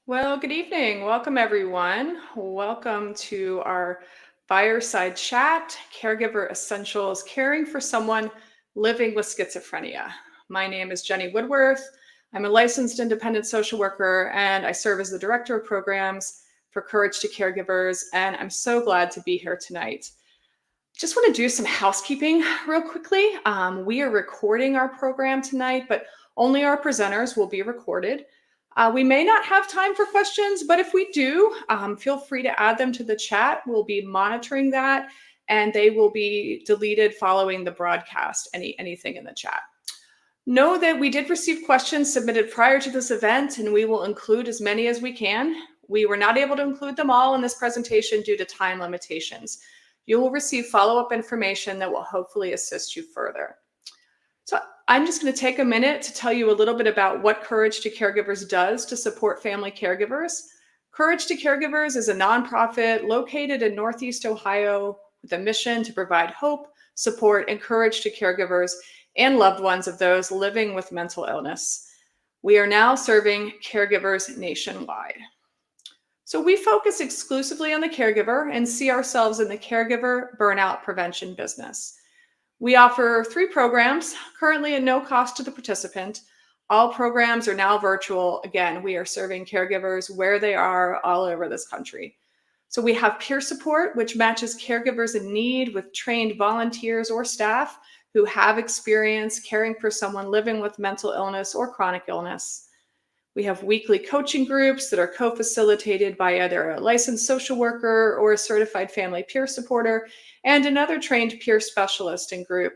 Well, good evening. Welcome, everyone. Welcome to our Fireside Chat, Caregiver Essentials, caring for someone living with schizophrenia. My name is Jenny Woodworth. I'm a licensed independent social worker, and I serve as the Director of Programs for Courage to Caregivers, and I'm so glad to be here tonight. Just want to do some housekeeping real quickly. We are recording our program tonight, but only our presenters will be recorded. We may not have time for questions, but if we do, feel free to add them to the chat. We'll be monitoring that, and they will be deleted following the broadcast, anything in the chat. Know that we did receive questions submitted prior to this event, and we will include as many as we can. We were not able to include them all in this presentation due to time limitations. You will receive follow-up information that will hopefully assist you further. So I'm just going to take a minute to tell you a little bit about what Courage to Caregivers does to support family caregivers. Courage to Caregivers is a nonprofit located in Northeast Ohio with a mission to provide hope, support, and courage to caregivers and loved ones of those living with mental illness. We are now serving caregivers nationwide. So we focus exclusively on the caregiver and see ourselves in the caregiver burnout prevention business. We offer 3 programs, currently at no cost to the participant. All programs are now virtual. Again, we are serving caregivers where they are all over this country. So we have peer support, which matches caregivers in need with trained volunteers or staff who have experience caring for someone living with mental illness or chronic illness. We have weekly coaching groups that are co-facilitated by either a licensed social worker or a certified family peer supporter and another trained peer specialist in group.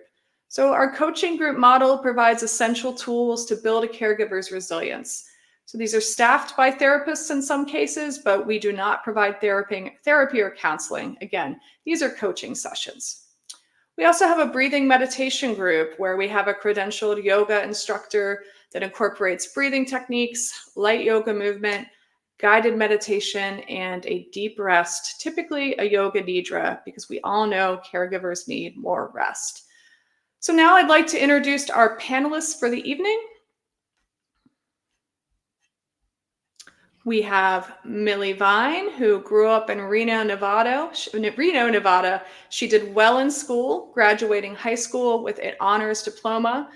So our coaching group model provides essential tools to build a caregiver's resilience. So these are staffed by therapists in some cases, but we do not provide therapy or counseling. Again, these are coaching sessions. We also have a breathing meditation group where we have a credentialed yoga instructor that incorporates breathing techniques, light yoga movement, guided meditation, and a deep rest, typically a yoga nidra, because we all know caregivers need more rest. So now I'd like to introduce our panelists for the evening. We have Millie Vine, who grew up in Reno, Nevada. She did well in school, graduating high school with an honors diploma.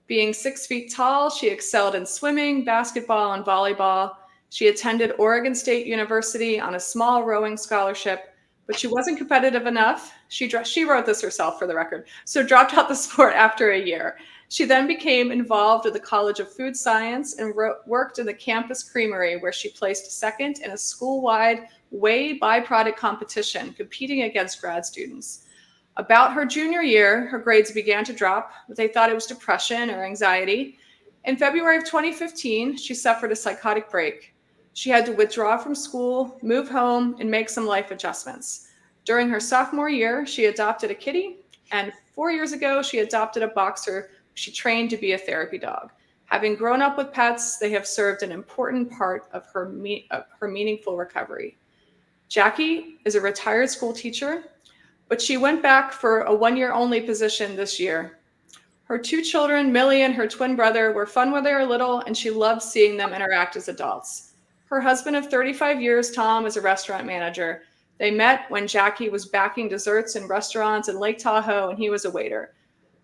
Being 6 feet tall, she excelled in swimming, basketball, and volleyball. She attended Oregon State University on a small rowing scholarship, but she wasn't competitive enough. She wrote this herself for the record, so dropped out the sport after a year. She then became involved with the College of Food Science and worked in the campus creamery, where she placed second in a school-wide whey byproduct competition, competing against grad students. About her junior year, her grades began to drop, but they thought it was depression or anxiety. In February of 2015, she suffered a psychotic break. She had to withdraw from school, move home, and make some life adjustments. During her sophomore year, she adopted a kitty, and 4 years ago, she adopted a boxer she trained to be a therapy dog. Having grown up with pets, they have served an important part of her meaningful recovery. Jackie is a retired school teacher, but she went back for a 1-year-only position this year. Her 2 children, Millie and her twin brother, were fun when they were little, and she loved seeing them interact as adults. Her husband of 35 years, Tom, is a restaurant manager. They met when Jackie was backing desserts in restaurants in Lake Tahoe, and he was a waiter.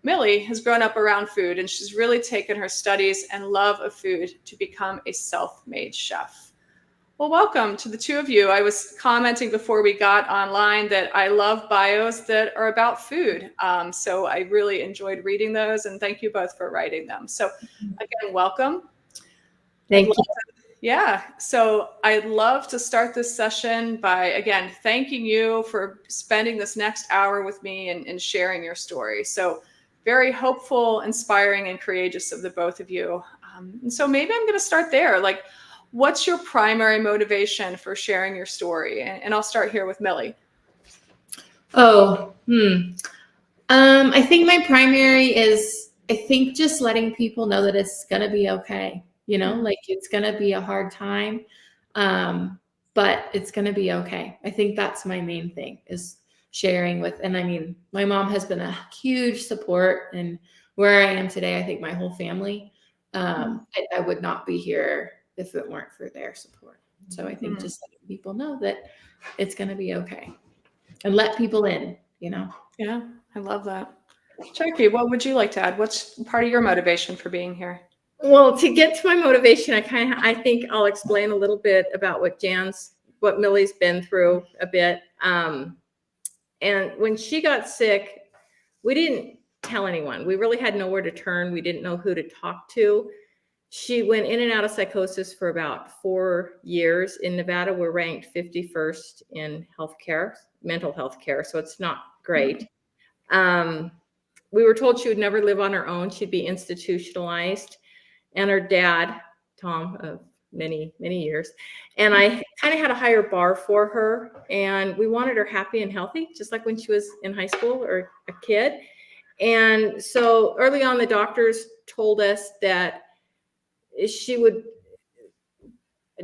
Millie has grown up around food, and she's really taken her studies and love of food to become a self-made chef. Well, welcome to the 2 of you. I was commenting before we got online that I love bios that are about food. So I really enjoyed reading those, and thank you both for writing them. So again, welcome. Thank you. Yeah, so I'd love to start this session by, again, thanking you for spending this next hour with me and sharing your story. So very hopeful, inspiring, and courageous of the both of you. And so maybe I'm going to start there. Like, what's your primary motivation for sharing your story? And I'll start here with Millie. I think my primary is, I think, just letting people know that it's going to be okay. You know, like it's going to be a hard time, but it's going to be okay. I think that's my main thing, is sharing with, and I mean, my mom has been a huge support, and where I am today, I think my whole family, I would not be here if it weren't for their support. So I think just letting people know that it's going to be okay and let people in, Yeah, I love that. Jackie, what would you like to add? What's part of your motivation for being here? Well, to get to my motivation, I think I'll explain a little bit about what Millie's been through a bit. And when she got sick, we didn't tell anyone. We really had nowhere to turn. We didn't know who to talk to. She went in and out of psychosis for about 4 years. In Nevada, we're ranked 51st in healthcare, mental health care, so it's not great. We were told she would never live on her own. She'd be institutionalized. And her dad, Tom, of many, many years, and I kind of had a higher bar for her. And we wanted her happy and healthy, just like when she was in high school or a kid. And so early on, the doctors told us that she would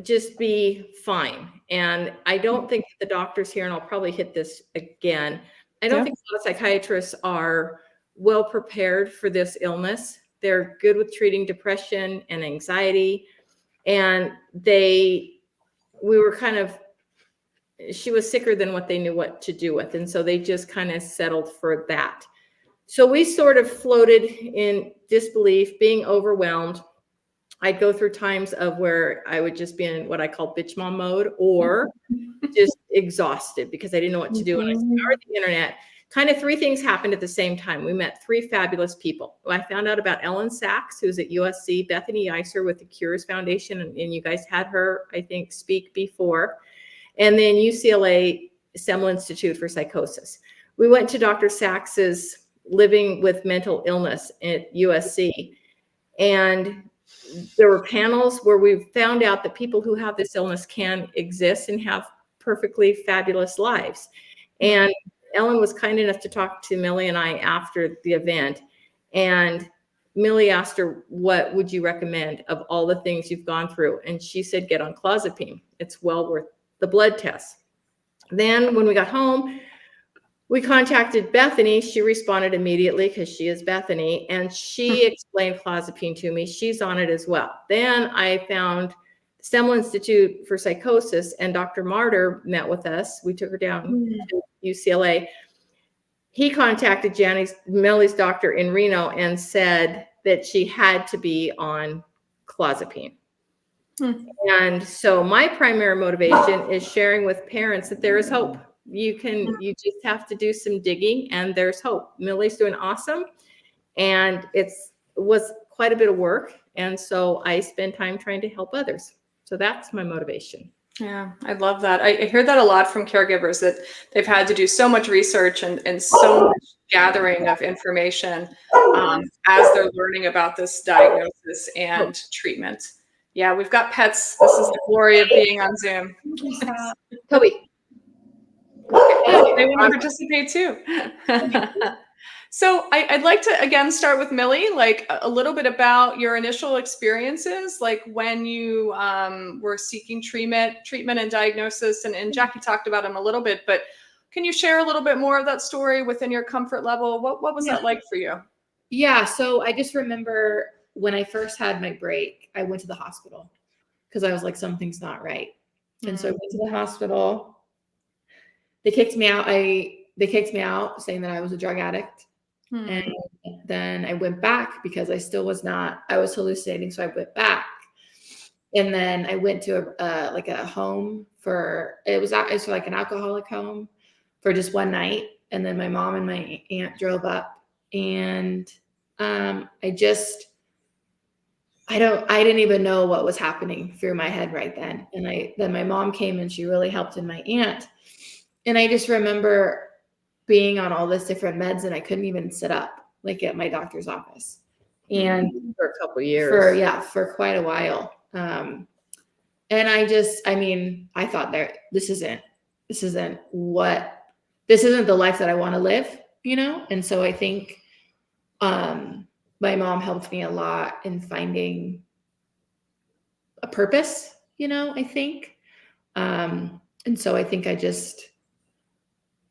just be fine. And I don't think the doctors here, and I'll probably hit this again, I don't think a lot of psychiatrists are well prepared for this illness. They're good with treating depression and anxiety. And we were she was sicker than what they knew what to do with. And so they just kind of settled for that. So we sort of floated in disbelief, being overwhelmed. I'd go through times of where I would just be in what I call bitch mom mode, or just exhausted because I didn't know what to do. And I scoured the internet. Kind of 3 things happened at the same time. We met 3 fabulous people. I found out about Ellen Sachs, who's at USC, Bethany Eiser with the Cures Foundation, and you guys had her, I think, speak before, and then UCLA Semel Institute for Psychosis. We went to Dr. Sachs's Living with Mental Illness at USC, and there were panels where we found out that people who have this illness can exist and have perfectly fabulous lives. And Ellen was kind enough to talk to Millie and I after the event. And Millie asked her, what would you recommend of all the things you've gone through? And she said, get on clozapine. It's well worth the blood test. Then when we got home, we contacted Bethany. She responded immediately because she is Bethany. And she explained clozapine to me. She's on it as well. Then I found Semel Institute for Psychosis, and Dr. Martyr met with us. We took her down to UCLA. He contacted Millie's doctor in Reno and said that she had to be on clozapine. And so my primary motivation is sharing with parents that there is hope. You just have to do some digging, and there's hope. Millie's doing awesome, and it was quite a bit of work. And so I spend time trying to help others. So that's my motivation. Yeah, I love that. I hear that a lot from caregivers, that they've had to do so much research and so much gathering of information as they're learning about this diagnosis and treatment. Yeah, we've got pets. This is the glory of being on Zoom. Toby. They want to participate too. So I'd like to, again, start with Millie, like a little bit about your initial experiences, like when you were seeking treatment and diagnosis, and Jackie talked about them a little bit, but can you share a little bit more of that story within your comfort level? What was that like for you? Yeah. So I just remember when I first had my break, I went to the hospital because I was like, something's not right. And so I went to the hospital. They kicked me out. They kicked me out saying that I was a drug addict. And then I went back because I was hallucinating. So I went back, and then I went to a home it was like an alcoholic home for just one night. And then my mom and my aunt drove up, and I didn't even know what was happening through my head right then. And then my mom came, and she really helped in my aunt. And I just remember being on all this different meds, and I couldn't even sit up like at my doctor's office. And for a couple of years. For quite a while. And I thought this isn't the life that I want to live, And so I think my mom helped me a lot in finding a purpose, I think. And so I think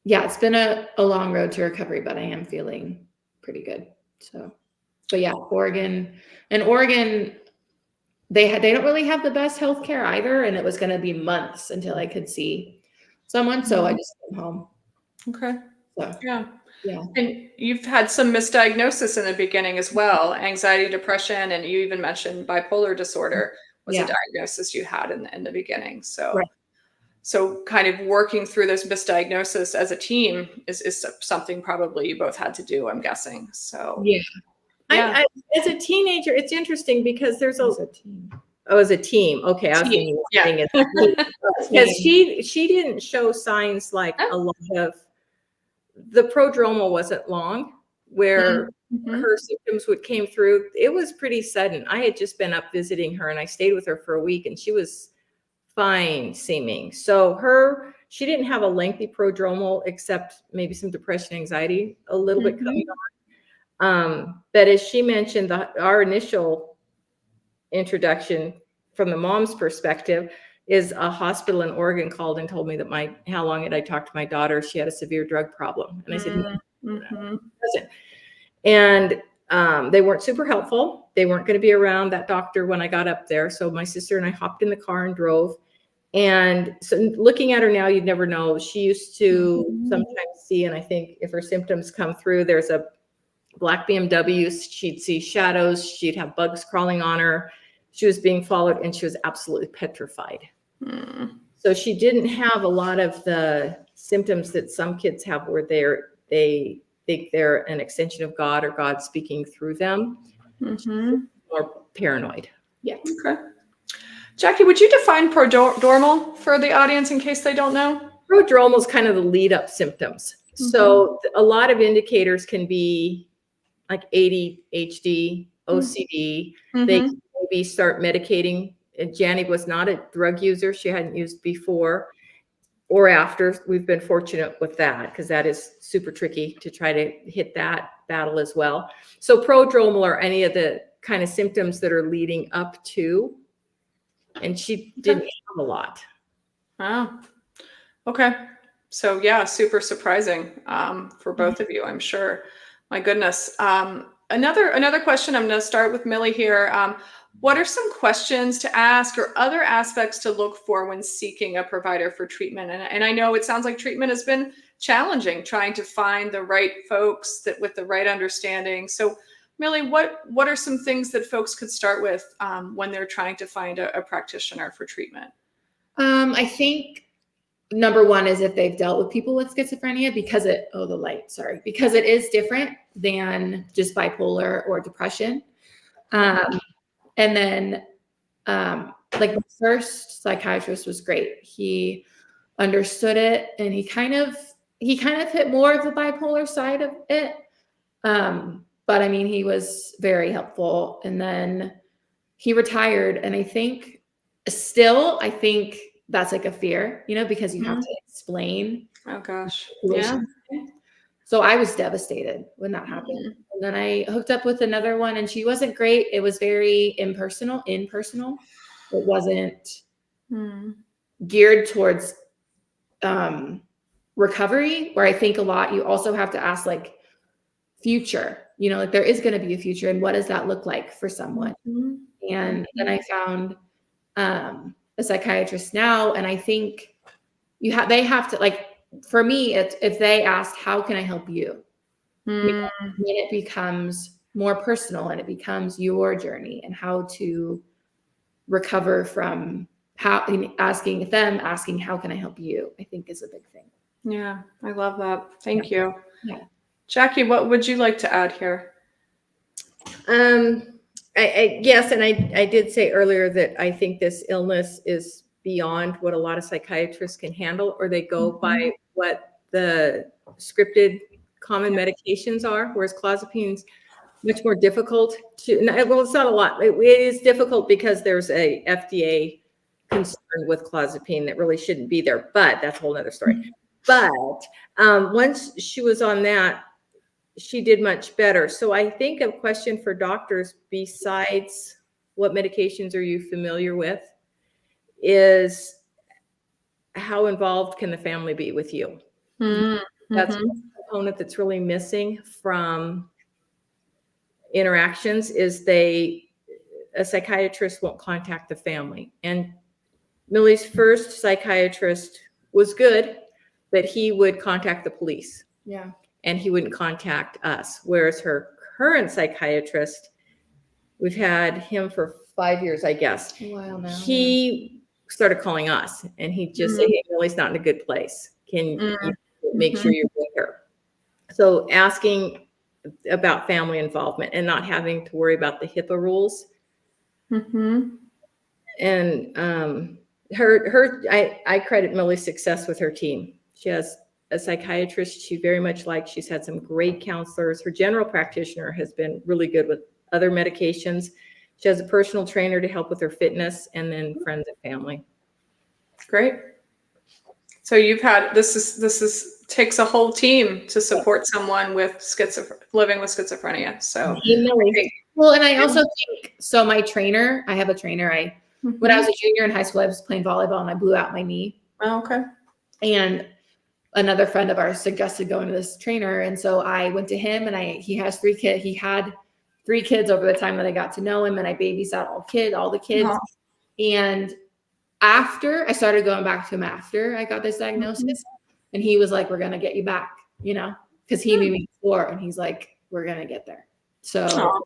it's been a long road to recovery, but I am feeling pretty good. So, but yeah, Oregon they don't really have the best health care either. And it was going to be months until I could see someone. So I just came home. Okay. So, Yeah. yeah. And you've had some misdiagnosis in the beginning as well, anxiety, depression, and you even mentioned bipolar disorder was a diagnosis you had in the beginning. So, Right. so kind of working through this misdiagnosis as a team is something probably you both had to do, I'm guessing. So, Yeah. I, as a teenager, it's interesting because there's As a team. Oh, as a team. Okay, I was Team, thinking because she didn't show signs like a lot of the prodromal wasn't long where her symptoms came through. It was pretty sudden. I had just been up visiting her and I stayed with her for a week and she was fine seeming. So she didn't have a lengthy prodromal except maybe some depression, anxiety, a little bit coming on. But as she mentioned, our initial introduction from the mom's perspective is a hospital in Oregon called and told me that how long had I talked to my daughter? She had a severe drug problem. And I said, no, and they weren't super helpful. They weren't going to be around that doctor when I got up there. So my sister and I hopped in the car and drove. And so looking at her now, you'd never know. She used to sometimes see, and I think if her symptoms come through, there's a black BMW, she'd see shadows, she'd have bugs crawling on her. She was being followed and she was absolutely petrified. So she didn't have a lot of the symptoms that some kids have where they think they're an extension of God or God speaking through them. More paranoid. Yeah. Okay. Jackie, would you define prodromal for the audience in case they don't know? Prodromal is kind of the lead up symptoms. So a lot of indicators can be like ADHD, OCD. They can maybe start medicating. And Jenny was not a drug user. She hadn't used before or after. We've been fortunate with that because that is super tricky to try to hit that battle as well. So prodromal are any of the kind of symptoms that are leading up to, and she didn't have a lot. Oh, okay. So yeah, super surprising for both of you, I'm sure. My goodness. Another question, I'm going to start with Millie here. What are some questions to ask or other aspects to look for when seeking a provider for treatment? And I know it sounds like treatment has been challenging, trying to find the right folks that with the right understanding. So Millie, what are some things that folks could start with when they're trying to find a practitioner for treatment? I think number one is if they've dealt with people with schizophrenia because because it is different than just bipolar or depression. And then like the first psychiatrist was great. He understood it and he kind of hit more of the bipolar side of it. But I mean, he was very helpful. And then he retired. And I think that's like a fear, because you have to explain. Oh gosh. Yeah. So I was devastated when that happened. And then I hooked up with another one and she wasn't great. It was very impersonal. It wasn't geared towards recovery, where I think a lot, you also have to ask like future, like there is going to be a future and what does that look like for someone? And then I found a psychiatrist now. And I think they have to, like, for me, it's if they asked, how can I help you? Then it becomes more personal and it becomes your journey and how to recover from asking, how can I help you? I think is a big thing. Yeah, I love that. Thank you. Yeah. Jackie, what would you like to add here? Yes, and I did say earlier that I think this illness is beyond what a lot of psychiatrists can handle, or they go by what the scripted common medications are, whereas clozapine's much more difficult to, well, it's not a lot. It is difficult because there's a FDA concern with clozapine that really shouldn't be there, but that's a whole nother story. But once she was on that, she did much better. So I think a question for doctors, besides what medications are you familiar with, is how involved can the family be with you? That's a component that's really missing from interactions, is they a psychiatrist won't contact the family. And Millie's first psychiatrist was good, but he would contact the police. Yeah. And he wouldn't contact us. Whereas her current psychiatrist, we've had him for 5 years, I guess. Wow. Now. He started calling us, and he just said, "Hey, Millie's not in a good place. Can you make sure you're with her?" So asking about family involvement and not having to worry about the HIPAA rules. And I credit Millie's success with her team. She has a psychiatrist she very much likes. She's had some great counselors. Her general practitioner has been really good with other medications. She has a personal trainer to help with her fitness, and then friends and family. Great. So you've had, this is takes a whole team to support someone with living with schizophrenia. So well, and I also think, so my trainer, I have a trainer. When I was a junior in high school, I was playing volleyball and I blew out my knee. Oh, okay. And another friend of ours suggested going to this trainer. And so I went to him, and he has 3 kids. He had 3 kids over the time that I got to know him, and I babysat all the kids. And after I started going back to him after I got this diagnosis, and he was like, "We're going to get you back," because he knew me before, and he's like, "We're going to get there." So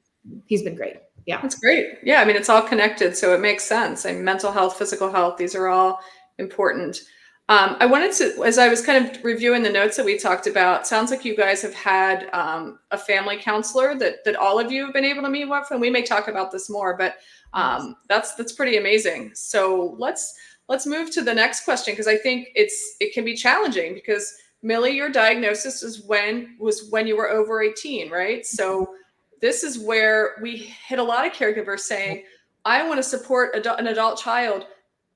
he's been great. Yeah. That's great. Yeah. I mean, it's all connected, so it makes sense. And mental health, physical health, these are all important. I wanted to, as I was kind of reviewing the notes that we talked about, sounds like you guys have had a family counselor that all of you have been able to meet with, and we may talk about this more, but that's pretty amazing. So let's move to the next question, because I think it can be challenging, because Millie, your diagnosis was when you were over 18, right? So this is where we hit a lot of caregivers saying, "I want to support an adult child.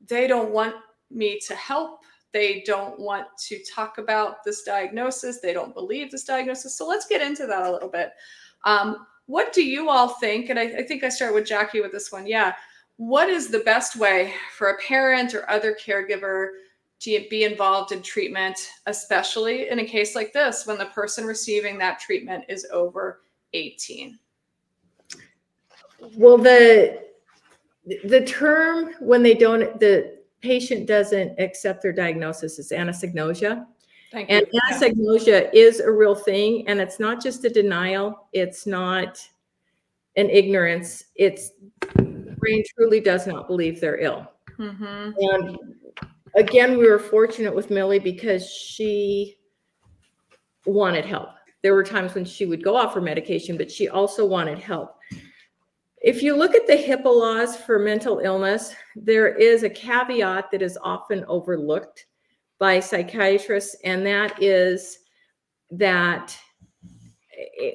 They don't want me to help. They don't want to talk about this diagnosis. They don't believe this diagnosis." So let's get into that a little bit. What do you all think? And I think I start with Jackie with this one. Yeah. What is the best way for a parent or other caregiver to be involved in treatment, especially in a case like this, when the person receiving that treatment is over 18? Well, the term when the patient doesn't accept their diagnosis is anosognosia. Thank you. And anosognosia is a real thing, and it's not just a denial. It's not an ignorance. It's the brain truly does not believe they're ill. And again, we were fortunate with Millie because she wanted help. There were times when she would go off her medication, but she also wanted help. If you look at the HIPAA laws for mental illness, there is a caveat that is often overlooked by psychiatrists, and that is that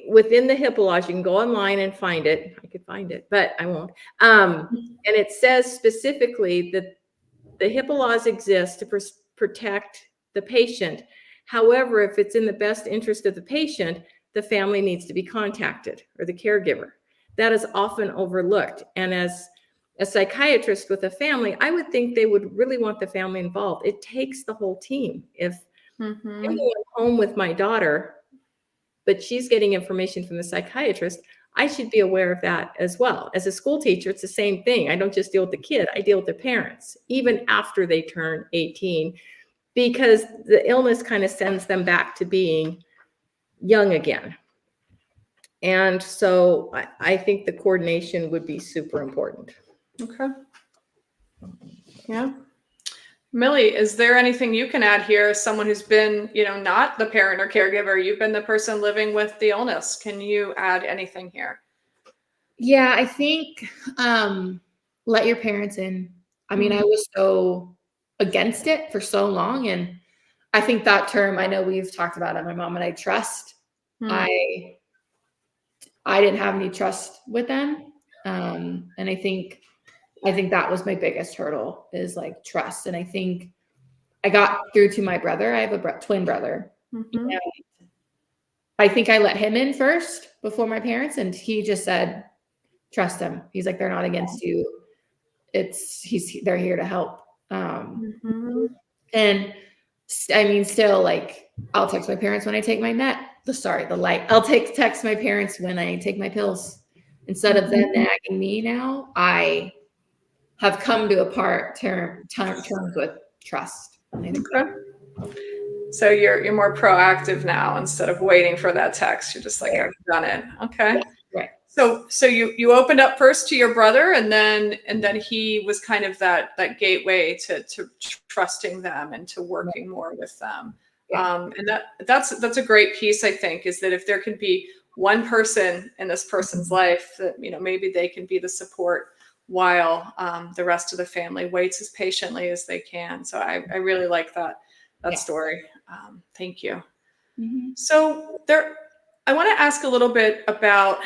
within the HIPAA laws, you can go online and find it. I could find it, but I won't. And it says specifically that the HIPAA laws exist to protect the patient. However, if it's in the best interest of the patient, the family needs to be contacted, or the caregiver. That is often overlooked. And as a psychiatrist with a family, I would think they would really want the family involved. It takes the whole team. If I'm going home with my daughter, but she's getting information from the psychiatrist, I should be aware of that as well. As a school teacher, it's the same thing. I don't just deal with the kid, I deal with the parents, even after they turn 18, because the illness kind of sends them back to being young again. And so I think the coordination would be super important. Okay. Yeah. Millie, is there anything you can add here as someone who's been, not the parent or caregiver, you've been the person living with the illness? Can you add anything here? Yeah, I think let your parents in. I mean, I was so against it for so long. And I think that term, I know we've talked about it, my mom and I, trust. I didn't have any trust with them. And I think that was my biggest hurdle, is like trust. And I think I got through to my brother. I have a twin brother. And I think I let him in first before my parents. And he just said, trust them. He's like, they're not against you. They're here to help. And I mean, still, like, I'll text my parents when I take my the light. I'll text my parents when I take my pills. Instead of them nagging me now, I have come to a terms with trust. Okay. So you're more proactive now instead of waiting for that text. You're just like, I've done it. Okay. Yeah, right. So you opened up first to your brother, and then he was kind of that gateway to trusting them and to working more with them. Yeah. And that's a great piece, I think, is that if there can be one person in this person's life that, maybe they can be the support while the rest of the family waits as patiently as they can. So I really like that story. Thank you. Mm-hmm. So I want to ask a little bit about,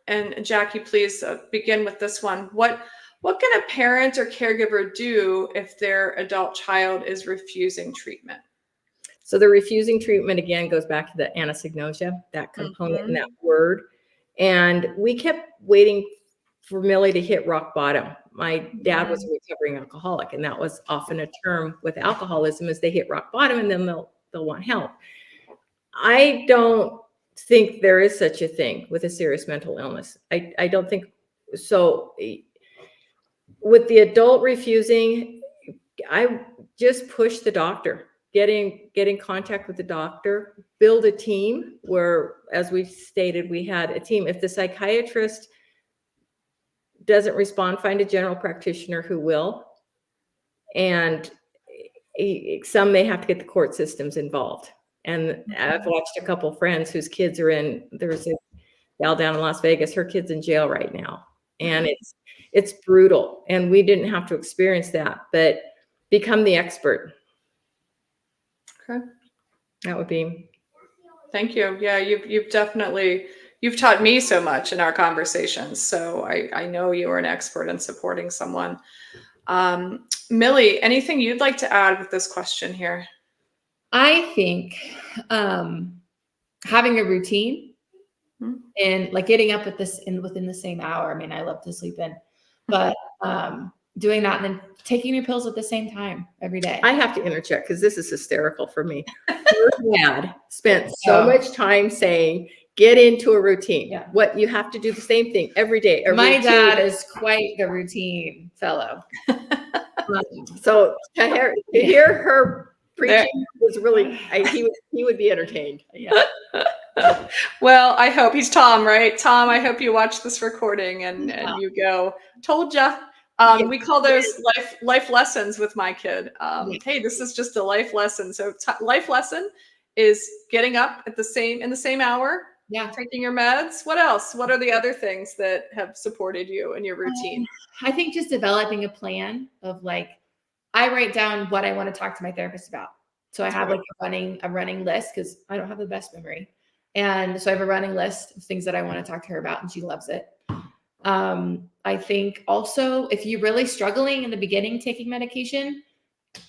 and Jackie, please begin with this one. What can a parent or caregiver do if their adult child is refusing treatment? So the refusing treatment, again, goes back to the anosognosia, that component in that word. And we kept waiting for Millie to hit rock bottom. My dad was a recovering alcoholic, and that was often a term with alcoholism, is they hit rock bottom and then they'll want help. I don't think there is such a thing with a serious mental illness. I don't think so. With the adult refusing, I just push the doctor. Get in contact with the doctor, build a team where, as we stated, we had a team. If the psychiatrist doesn't respond, find a general practitioner who will. And some may have to get the court systems involved. And I've watched a couple friends whose kids are there's a gal down in Las Vegas, her kid's in jail right now. And it's brutal. And we didn't have to experience that, but become the expert. Okay. That would be. Thank you. Yeah, you've taught me so much in our conversations. So I know you are an expert in supporting someone. Millie, anything you'd like to add with this question here? I think having a routine and like getting up within the same hour. I mean, I love to sleep in, but doing that and then taking your pills at the same time every day. I have to interject because this is hysterical for me. Your dad spent so much time saying, get into a routine. Yeah. What you have to do the same thing every day. My dad is quite the routine fellow. So to hear her preaching was really, he would be entertained. Yeah. Well, I hope he's Tom, right? Tom, I hope you watch this recording and you go, told ya. We call those life lessons with my kid. Hey, this is just a life lesson. So life lesson is getting up in the same hour. Yeah. Taking your meds. What else? What are the other things that have supported you in your routine? I think just developing a plan of I write down what I want to talk to my therapist about. So I have a running list because I don't have the best memory. And so I have a running list of things that I want to talk to her about, and she loves it. I think also if you're really struggling in the beginning taking medication,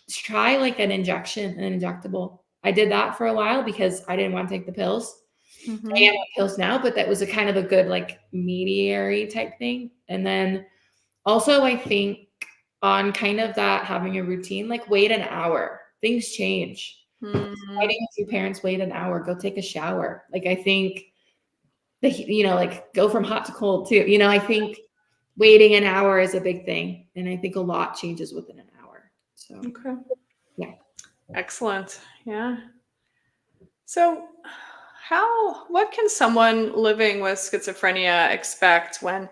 try an injectable. I did that for a while because I didn't want to take the pills. Mm-hmm. I am on pills now, but that was a kind of a good mediary type thing. And then also I think on kind of that having a routine, wait an hour. Things change. Fighting with your parents, wait an hour, go take a shower. I think go from hot to cold too. I think waiting an hour is a big thing. And I think a lot changes within an hour. So, okay. Yeah. Excellent. Yeah. So what can someone living with schizophrenia expect when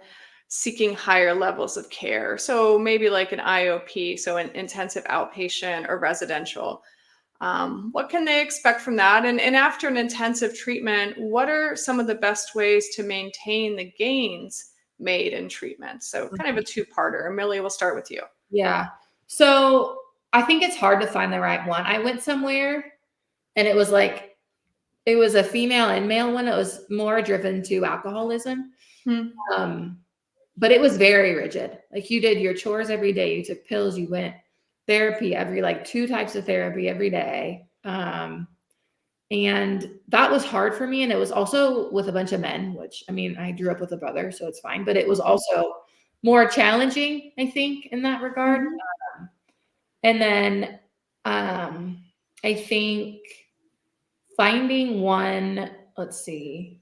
seeking higher levels of care? So maybe like an IOP, so an intensive outpatient or residential. What can they expect from that? And after an intensive treatment, what are some of the best ways to maintain the gains made in treatment? So kind of a two-parter. Millie, we'll start with you. Yeah. So I think it's hard to find the right one. I went somewhere and it was a female and male one. It was more driven to alcoholism. But it was very rigid. You did your chores every day. You took pills, you went therapy every 2 types of therapy every day. And that was hard for me. And it was also with a bunch of men, which I grew up with a brother, so it's fine, but it was also more challenging, I think, in that regard. And then I think finding one, let's see,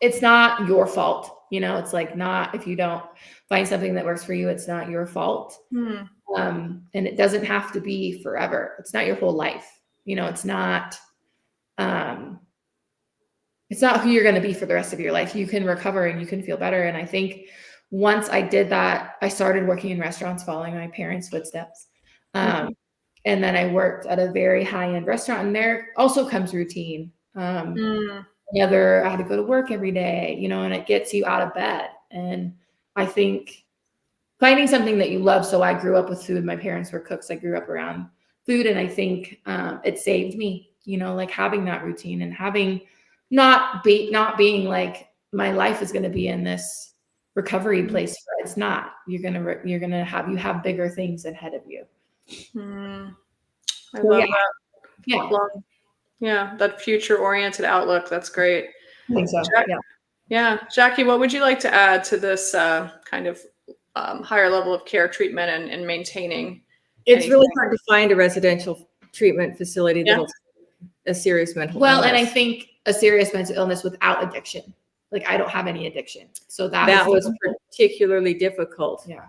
it's not your fault. You know, it's like not, if you don't find something that works for you, it's not your fault. And it doesn't have to be forever. It's not your whole life. You know, it's not who you're going to be for the rest of your life. You can recover and you can feel better. And I think once I did that, I started working in restaurants following my parents' footsteps. And then I worked at a very high-end restaurant, and there also comes routine. I had to go to work every day, you know, and it gets you out of bed. And I think finding something that you love. So I grew up with food. My parents were cooks. I grew up around food. And I think it saved me, you know, like having that routine and having not being like my life is going to be in this recovery place. It's not. You have bigger things ahead of you. I love that. Yeah, that future-oriented outlook. That's great. I think so. Jackie, what would you like to add to this kind of higher level of care, treatment, and maintaining? It's really hard to find a residential treatment facility that'll a serious mental illness. And I think a serious mental illness without addiction. Like I don't have any addiction, so that was particularly difficult. Yeah,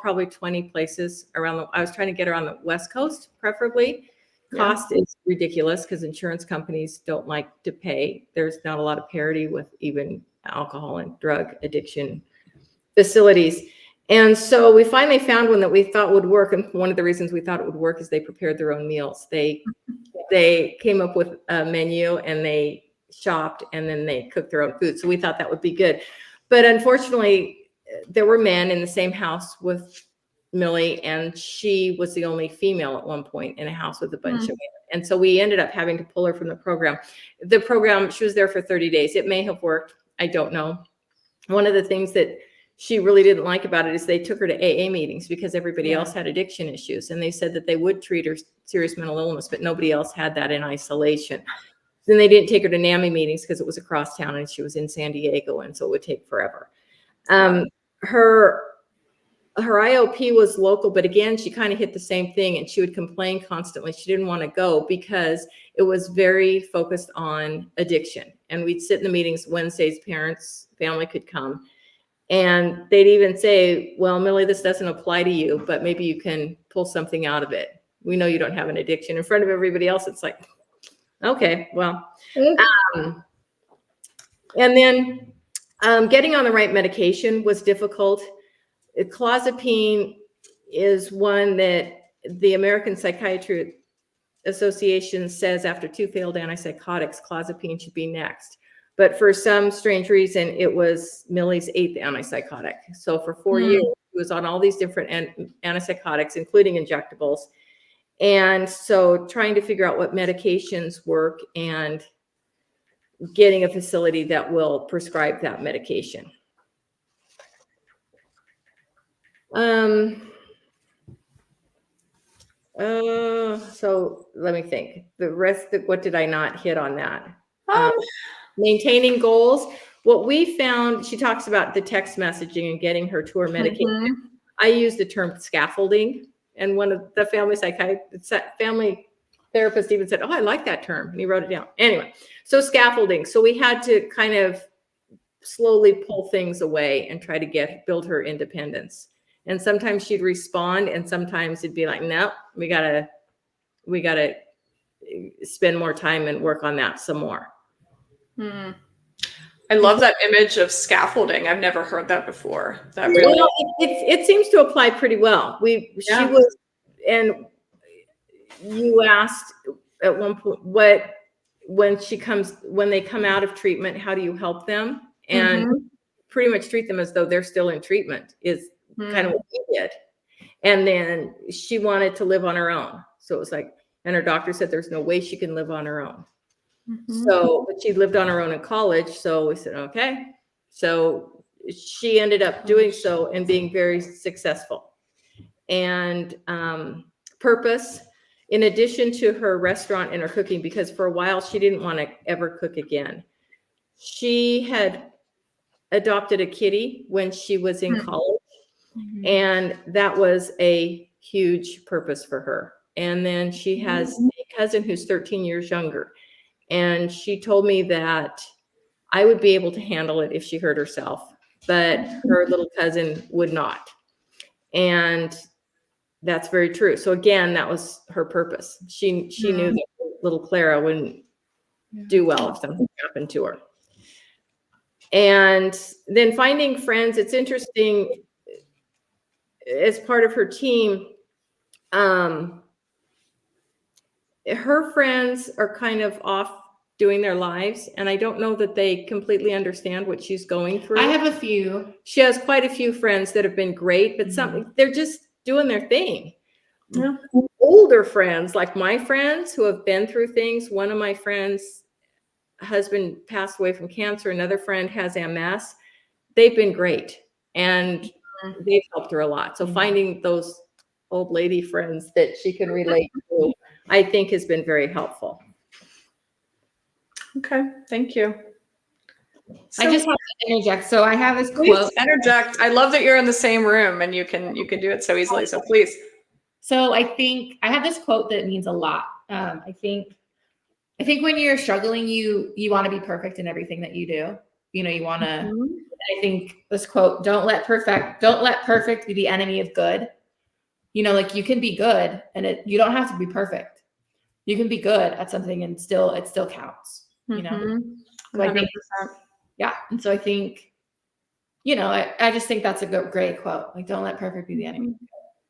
probably 20 places around. I was trying to get her on the West Coast, preferably. Cost is ridiculous because insurance companies don't like to pay. There's not a lot of parity with even alcohol and drug addiction facilities. And so we finally found one that we thought would work. And one of the reasons we thought it would work is they prepared their own meals. They came up with a menu and they shopped and then they cooked their own food. So we thought that would be good. But unfortunately, there were men in the same house with Millie, and she was the only female at one point in a house with a bunch of men. And so we ended up having to pull her from the program. The program, she was there for 30 days. It may have worked. I don't know. One of the things that she really didn't like about it is they took her to AA meetings because everybody else had addiction issues. And they said that they would treat her serious mental illness, but nobody else had that in isolation. Then they didn't take her to NAMI meetings because it was across town and she was in San Diego. And so it would take forever. Her IOP was local, but again, she kind of hit the same thing and she would complain constantly. She didn't want to go because it was very focused on addiction. And we'd sit in the meetings Wednesdays, family could come. And they'd even say, well, Millie, this doesn't apply to you, but maybe you can pull something out of it. We know you don't have an addiction. In front of everybody else, it's like, okay, well. And then getting on the right medication was difficult. Clozapine is one that the American Psychiatry Association says after 2 failed antipsychotics, clozapine should be next. But for some strange reason, it was Millie's 8th antipsychotic. So for 4 years, he was on all these different antipsychotics, including injectables. And so trying to figure out what medications work and getting a facility that will prescribe that medication. So let me think. The rest of what did I not hit on that? Maintaining goals. What we found, she talks about the text messaging and getting her to her medication. I use the term scaffolding, and one of the family therapist even said, "Oh, I like that term," and he wrote it down. Anyway, so scaffolding. So we had to kind of slowly pull things away and try to build her independence. And sometimes she'd respond, and sometimes it'd be like, "No, we gotta spend more time and work on that some more." I love that image of scaffolding. I've never heard that before. That really, it seems to apply pretty well. She was, and you asked at one point when they come out of treatment, how do you help them? And pretty much treat them as though they're still in treatment is kind of what we did. And then she wanted to live on her own. So it was like, and her doctor said there's no way she can live on her own. So, but she lived on her own in college. So we said, okay. So she ended up doing so and being very successful. And purpose, in addition to her restaurant and her cooking, because for a while she didn't want to ever cook again. She had adopted a kitty when she was in college. And that was a huge purpose for her. And then she has a cousin who's 13 years younger. And she told me that I would be able to handle it if she hurt herself, but her little cousin would not. And that's very true. So again, that was her purpose. She knew that little Clara wouldn't do well if something happened to her. And then finding friends, it's interesting, as part of her team, her friends are kind of off doing their lives, and I don't know that they completely understand what she's going through. I have a few. She has quite a few friends that have been great, but they're just doing their thing. Yeah. Older friends, like my friends who have been through things. One of my friends' husband passed away from cancer. Another friend has MS. They've been great, and they've helped her a lot. So finding those old lady friends that she can relate to, I think, has been very helpful. Okay, thank you. I just have to interject. So I have this Please quote. interject. I love that you're in the same room and you can do it so easily. So please. So I think I have this quote that means a lot. I think when you're struggling, you want to be perfect in everything that you do. You know, you want to. I think this quote: "Don't let perfect be the enemy of good." You know, like you can be good, and you don't have to be perfect. You can be good at something, and it still counts. You know, so I think, yeah. And so I think, you know, I just think that's a great quote. Like, don't let perfect be the enemy.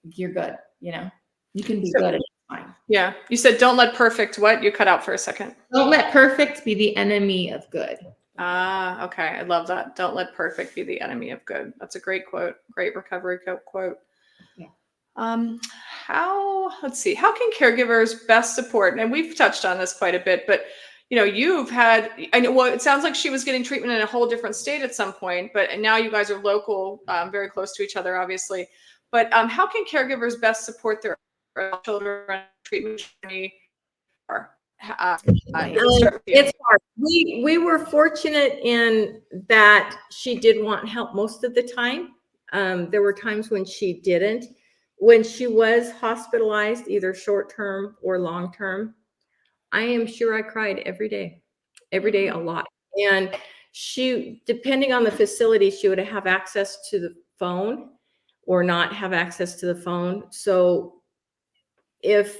You're good. You know, you can be good and it's fine. Yeah. You said, don't let perfect, what? You cut out for a second. Don't let perfect be the enemy of good. Ah, okay. I love that. Don't let perfect be the enemy of good. That's a great quote. Great recovery quote. Yeah. Let's see, how can caregivers best support? And we've touched on this quite a bit, but you know, you've had, I know, well, it sounds like she was getting treatment in a whole different state at some point, but now you guys are local, very close to each other, obviously. But how can caregivers best support their children treatment journey? It's hard. We were fortunate in that she did want help most of the time. There were times when she didn't. When she was hospitalized, either short-term or long-term, I am sure I cried every day a lot. And she, depending on the facility, she would have access to the phone or not have access to the phone. So if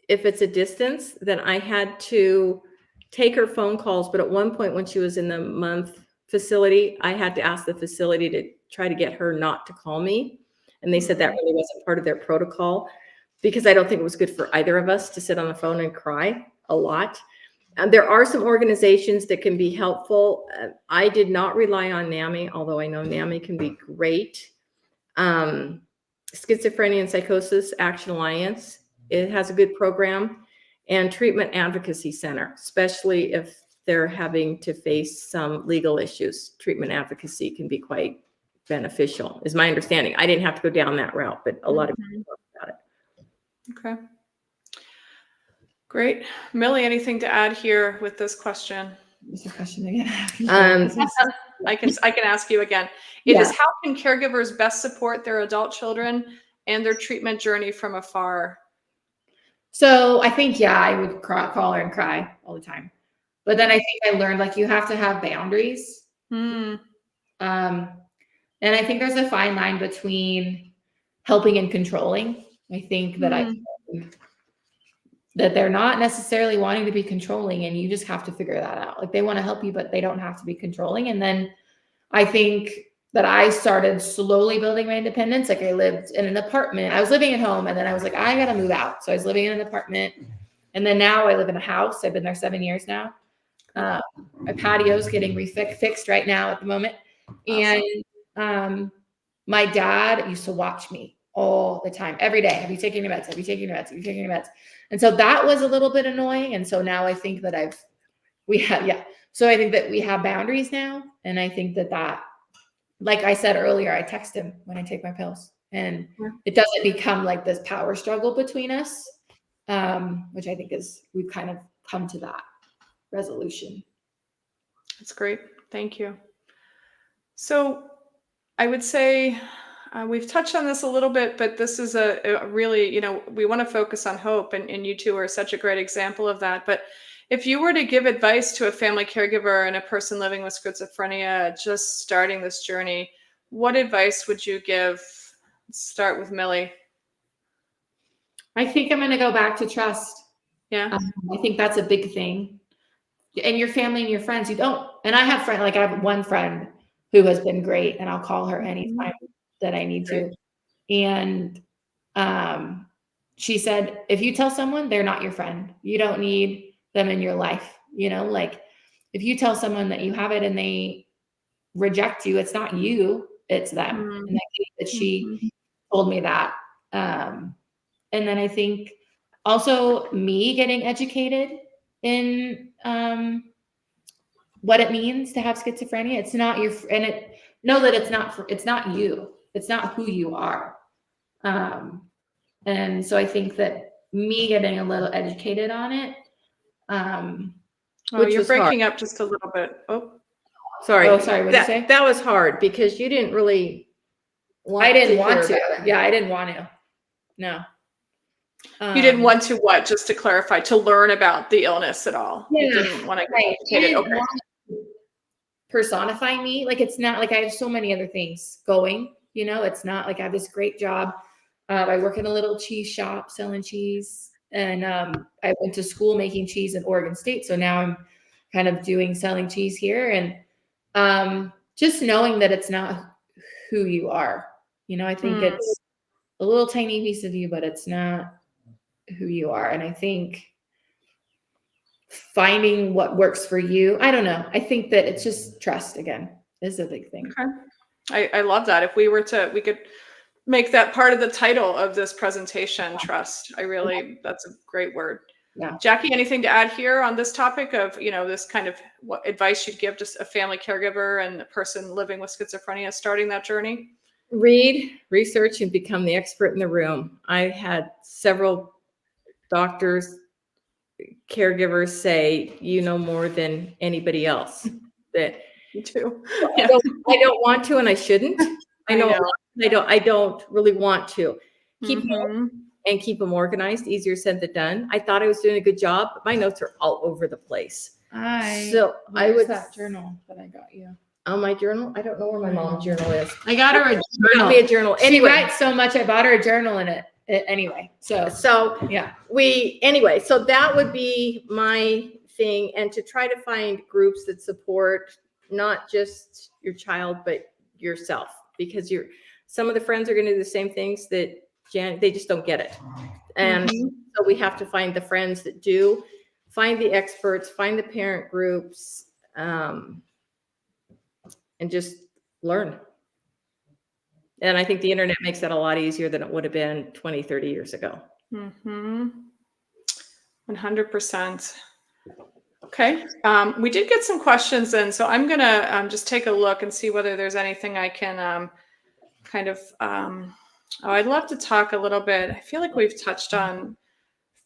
it's a distance, then I had to take her phone calls. But at one point when she was in the month facility, I had to ask the facility to try to get her not to call me. And they said that really wasn't part of their protocol, because I don't think it was good for either of us to sit on the phone and cry a lot. There are some organizations that can be helpful. I did not rely on NAMI, although I know NAMI can be great. Schizophrenia and Psychosis Action Alliance, it has a good program, and Treatment Advocacy Center, especially if they're having to face some legal issues. Treatment advocacy can be quite beneficial, is my understanding. I didn't have to go down that route, but a lot of people talk about it. Okay. Great. Millie, anything to add here with this question? What's the question again? I can ask you again. It is, how can caregivers best support their adult children and their treatment journey from afar? So I think, I would call her and cry all the time. But then I think I learned, like, you have to have boundaries. And I think there's a fine line between helping and controlling. I think that that they're not necessarily wanting to be controlling, and you just have to figure that out. Like, they want to help you, but they don't have to be controlling. And then I think that I started slowly building my independence. Like, I lived in an apartment. I was living at home, and then I was like, I got to move out. So I was living in an apartment, and then now I live in a house. I've been there 7 years now. My patio's getting fixed right now at the moment. And my dad used to watch me all the time, every day. Have you taken your meds? Have you taken your meds? Have you taken your meds? And so that was a little bit annoying. And so now I think that So I think that we have boundaries now. And I think that, like I said earlier, I text him when I take my pills, and it doesn't become like this power struggle between us, which I think we've kind of come to that resolution. That's great. Thank you. So I would say we've touched on this a little bit, but this is a really, we want to focus on hope, and you two are such a great example of that. But If you were to give advice to a family caregiver and a person living with schizophrenia just starting this journey, what advice would you give? Let's start with Millie. I think I'm going to go back to trust. Yeah. I think that's a big thing. And your family and your friends, you don't. And I have I have one friend who has been great, and I'll call her anytime that I need to. And she said, if you tell someone they're not your friend, you don't need them in your life. Like if you tell someone that you have it and they reject you, it's not you, it's them. And I think that she told me that. And then I think also me getting educated in what it means to have schizophrenia. It's not your, know that it's not you. It's not who you are. And so I think that me getting a little educated on it. Which you're breaking up just a little bit. Oh, sorry. What did you say? That was hard because you didn't really I didn't want to. Yeah, I didn't want to. No. You didn't want to what? Just to clarify, to learn about the illness at all. Yeah, you didn't want to right. okay. Personify me. Like it's not like I have so many other things going. It's not like I have this great job. I work in a little cheese shop selling cheese, and I went to school making cheese in Oregon State. So now I'm kind of selling cheese here, and just knowing that it's not who you are. I think it's a little tiny piece of you, but it's not who you are. And I think finding what works for you, I don't know. I think that it's just trust again is a big thing. Okay. I love that. If we could make that part of the title of this presentation, trust. That's a great word. Yeah. Jackie, anything to add here on this topic of, this kind of what advice you'd give to a family caregiver and a person living with schizophrenia starting that journey? Read, research, and become the expert in the room. I had several doctors, caregivers say, you know more than anybody else. That Me too. I don't want to, and I shouldn't. I don't really want to. Keep them organized. Easier said than done. I thought I was doing a good job, but my notes are all over the place. That journal that I got you. On my journal? I don't know where my mom's journal is. I got her a journal. Got me a journal. Anyway, she writes so much. I bought her a journal in it anyway. So yeah. So that would be my thing, and to try to find groups that support not just your child but yourself, because some of the friends are going to do the same things that they just don't get it, and so we have to find the friends that do, find the experts, find the parent groups, and just learn. And I think the internet makes that a lot easier than it would have been 20, 30 years ago. 100%. Okay. We did get some questions in, so I'm going to just take a look and see whether there's anything I can I'd love to talk a little bit. I feel like we've touched on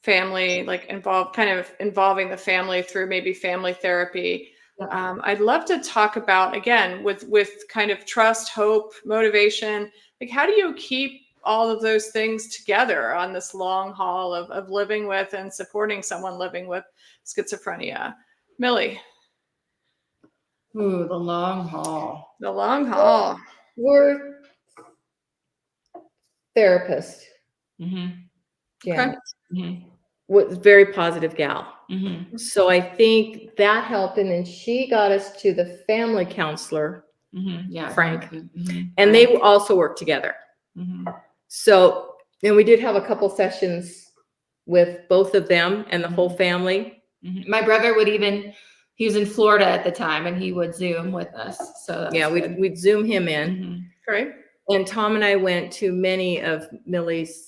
family, like involving the family through maybe family therapy. I'd love to talk about, again, with kind of trust, hope, motivation, like how do you keep all of those things together on this long haul of living with and supporting someone living with schizophrenia? Millie. Ooh, the long haul. The long haul. We're therapists. Yeah. Okay. Was very positive gal. So I think that helped. And then she got us to the family counselor, Frank, and they also worked together. So, and we did have a couple sessions with both of them and the whole family. My brother he was in Florida at the time, and he would Zoom with us. So we'd Zoom him in. Great. And Tom and I went to many of Millie's.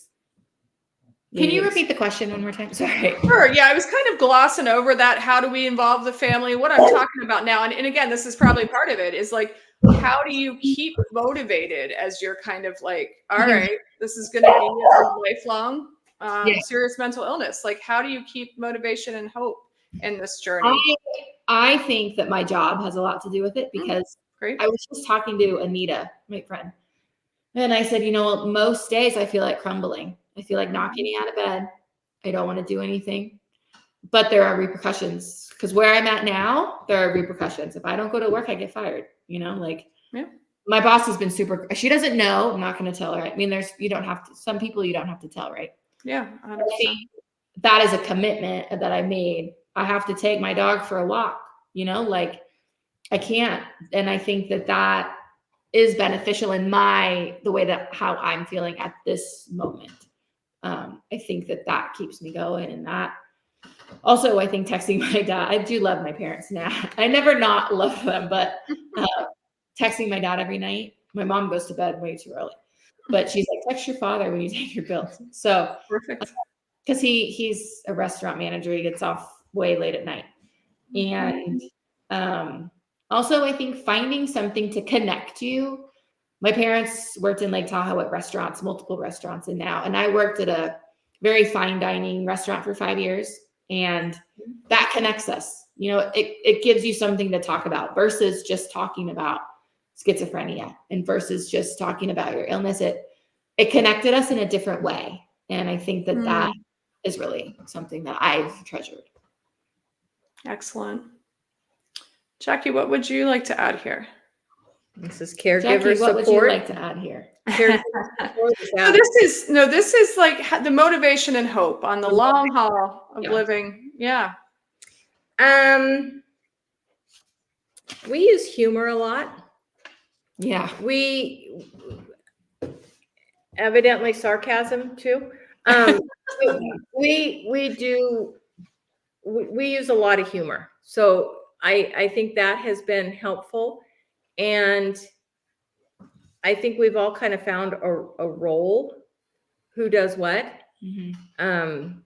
Can you repeat the question one more time? Sorry. Sure. Yeah, I was kind of glossing over that. How do we involve the family? What I'm talking about now, and again, this is probably part of it, is like, how do you keep motivated as you're kind of like, all right, this is going to be a lifelong serious mental illness. Like, how do you keep motivation and hope in this journey? I think that my job has a lot to do with it, because I was just talking to Anita, my friend, and I said, most days I feel like crumbling. I feel like knocking me out of bed. I don't want to do anything. but there are repercussions because where I'm at now, there are repercussions. If I don't go to work, I get fired, like Yeah. my boss has been she doesn't know. I'm not going to tell her. I mean, some people you don't have to tell, right? Yeah. I think that is a commitment that I made. I have to take my dog for a walk, like I can't. And I think that is beneficial in the way that how I'm feeling at this moment. I think that keeps me going, and that also, I think texting my dad, I do love my parents now. I never not love them, but texting my dad every night. My mom goes to bed way too early, but she's like, text your father when you take your bills. So Perfect. because he's a restaurant manager, he gets off way late at night. And also, I think finding something to connect you. My parents worked in Lake Tahoe at restaurants, multiple restaurants, and I worked at a very fine dining restaurant for 5 years, and that connects us. It gives you something to talk about versus just talking about schizophrenia and versus just talking about your illness. It connected us in a different way, and I think that is really something that I've treasured. Excellent. Jackie, what would you like to add here? This is caregiver Jackie, support. what would you like to add here? This is like the motivation and hope on the long haul of living. Yeah. We use humor a lot. Yeah. We evidently sarcasm too. We use a lot of humor. So I think that has been helpful. And I think we've all kind of found a role who does what. Mm-hmm.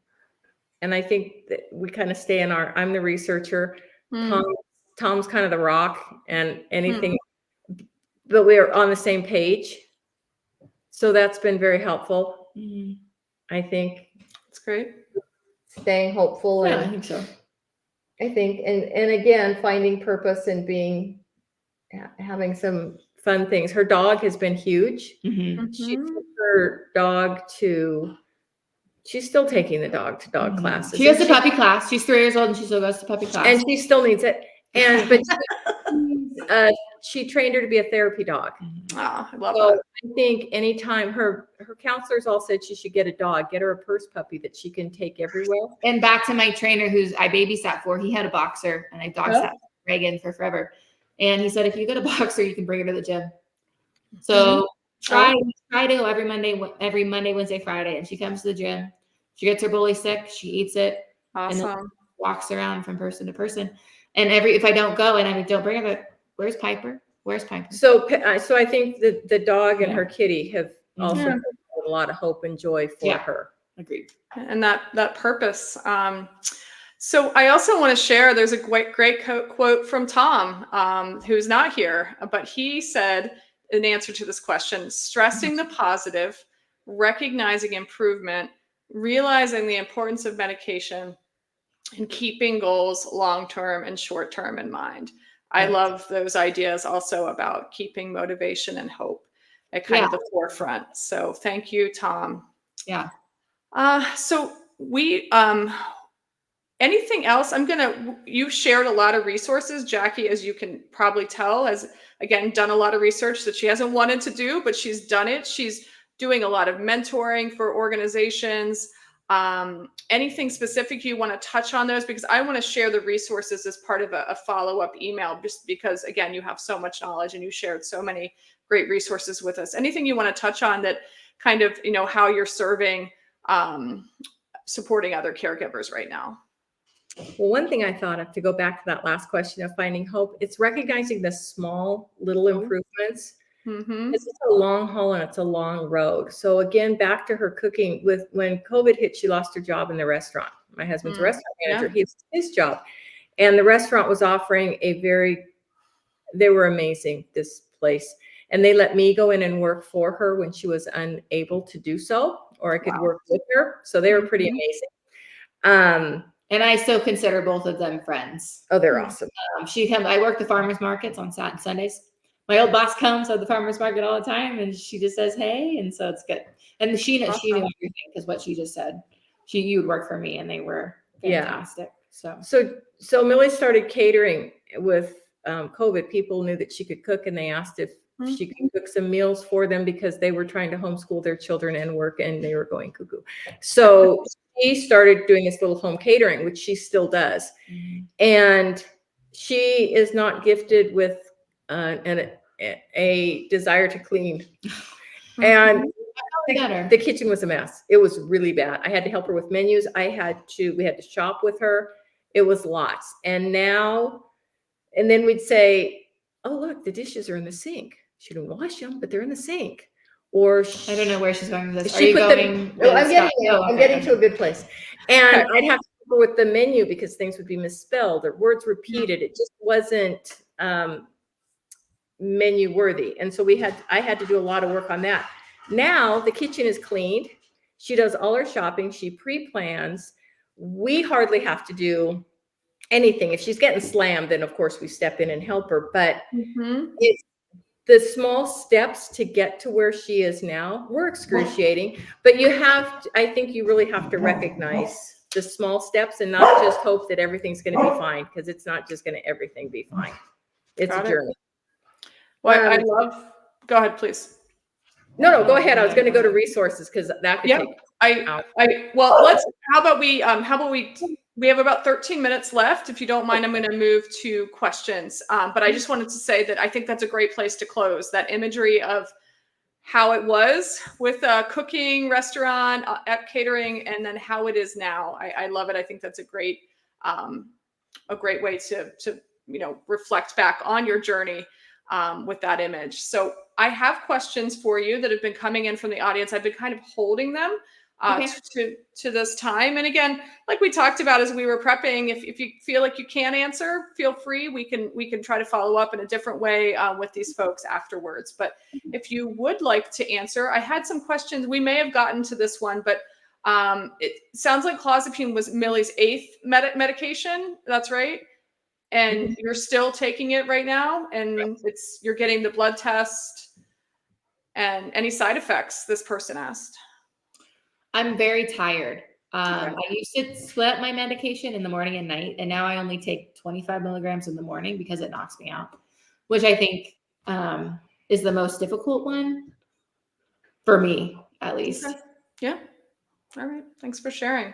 And I think that we kind of stay in I'm the researcher. Tom's kind of the rock and anything, but we're on the same page. So that's been very helpful. I think it's great. Staying hopeful. Yeah, I think so. I think, and again, finding purpose and having some fun things. Her dog has been huge. She took her dog she's still taking the dog to dog classes. She goes to puppy class. She's 3 years old and she still goes to puppy class. And she still needs it. But she trained her to be a therapy dog. Oh, I love that. I think anytime her counselors all said she should get a dog, get her a purse puppy that she can take everywhere. And back to my trainer I babysat for, he had a boxer and I dog sat Reagan for forever. And he said, if you get a boxer, you can bring her to the gym. So try to go every Monday, Wednesday, Friday. And she comes to the gym. She gets her bully stick. She eats it. Awesome. And then walks around from person to person. And if I don't go and I don't bring her, where's Piper? Where's Piper? So I think that the dog and her kitty have also provided a lot of hope and joy for her. Agreed. And that purpose. So I also want to share, there's a great quote from Tom, who's not here, but he said in answer to this question, stressing the positive, recognizing improvement, realizing the importance of medication, and keeping goals long-term and short-term in mind. I love those ideas also about keeping motivation and hope at kind of the forefront. So thank you, Tom. Yeah. So we, anything else? You shared a lot of resources. Jackie, as you can probably tell, has, again, done a lot of research that she hasn't wanted to do, but she's done it. She's doing a lot of mentoring for organizations. Anything specific you want to touch on those? Because I want to share the resources as part of a follow-up email, just because, again, you have so much knowledge and you shared so many great resources with us. Anything you want to touch on that kind of, how you're serving, supporting other caregivers right now? Well, one thing I thought of, to go back to that last question of finding hope, it's recognizing the small little improvements. This is a long haul and it's a long road. So again, back to her cooking, when COVID hit, she lost her job in the restaurant. My husband's a restaurant manager. He lost his job. And the restaurant was offering they were amazing, this place. And they let me go in and work for her when she was unable to do so, or I could work with her. So they were pretty amazing. And I still consider both of them friends. Oh, they're awesome. I work the farmers markets on Saturday and Sundays. My old boss comes to the farmers market all the time, and she just says, "Hey," and so it's good. And she knew everything because what she just said. You would work for me, and they were fantastic. So Millie started catering with COVID. People knew that she could cook, and they asked if she could cook some meals for them because they were trying to homeschool their children and work, and they were going cuckoo. So she started doing this little home catering, which she still does. And she is not gifted with a desire to clean. And the kitchen was a mess. It was really bad. I had to help her with menus. We had to shop with her. It was lots. And then we'd say, oh, look, the dishes are in the sink. She didn't wash them, but they're in the sink. Or I don't know where she's going with this. I'm getting to a good place. And I'd have to help her with the menu because things would be misspelled or words repeated. It just wasn't menu worthy. And so I had to do a lot of work on that. Now the kitchen is cleaned. She does all her shopping. She pre-plans. We hardly have to do anything. If she's getting slammed, then of course we step in and help her. But it's the small steps to get to where she is now were excruciating. But I think you really have to recognize the small steps and not just hope that everything's going to be fine, because it's not just going to everything be fine. It's a journey. Well, go ahead, please. No, go ahead. I was going to go to resources because that could take. How about we have about 13 minutes left. If you don't mind, I'm going to move to questions. But I just wanted to say that I think that's a great place to close. That imagery of how it was with cooking, restaurant, catering, and then how it is now. I love it. I think that's a great way to reflect back on your journey with that image. So I have questions for you that have been coming in from the audience. I've been kind of holding them to this time. And again, like we talked about as we were prepping, if you feel like you can't answer, feel free. We can try to follow up in a different way with these folks afterwards. But if you would like to answer, I had some questions. We may have gotten to this one, but it sounds like clozapine was Millie's 8th medication. That's right. And you're still taking it right now, and you're getting the blood test. And any side effects, this person asked. I'm very tired. I used to split my medication in the morning and night, and now I only take 25 milligrams in the morning because it knocks me out, which I think is the most difficult one for me, at least. Okay. Yeah. All right. Thanks for sharing.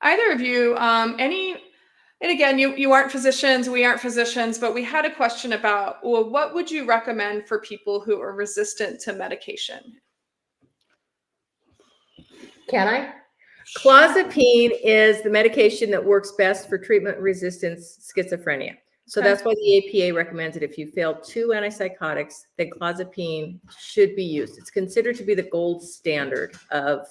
Either of you, and again, you aren't physicians, we aren't physicians, but we had a question about, well, what would you recommend for people who are resistant to medication? Can I? Clozapine is the medication that works best for treatment-resistant schizophrenia. So that's why the APA recommends it. If you fail 2 antipsychotics, then clozapine should be used. It's considered to be the gold standard of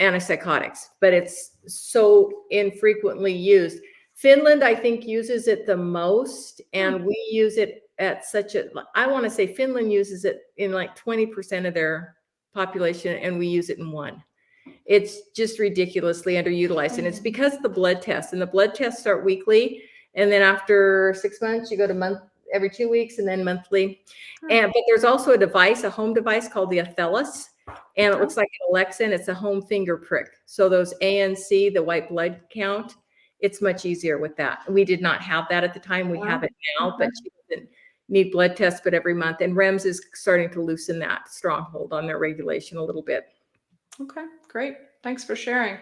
antipsychotics, but it's so infrequently used. Finland, I think, uses it the most, and we use it at I want to say Finland uses it in like 20% of their population, and we use it in 1%. It's just ridiculously underutilized, and it's because of the blood tests, and the blood tests start weekly, and then after 6 months, you go to every 2 weeks, and then monthly. But there's also a home device called the Athelis, and it looks like an Alexa, and it's a home finger prick. So those ANC, the white blood count, it's much easier with that. We did not have that at the time. We have it now, but she doesn't need blood tests, but every month. And REMS is starting to loosen that stronghold on their regulation a little bit. Okay, great. Thanks for sharing.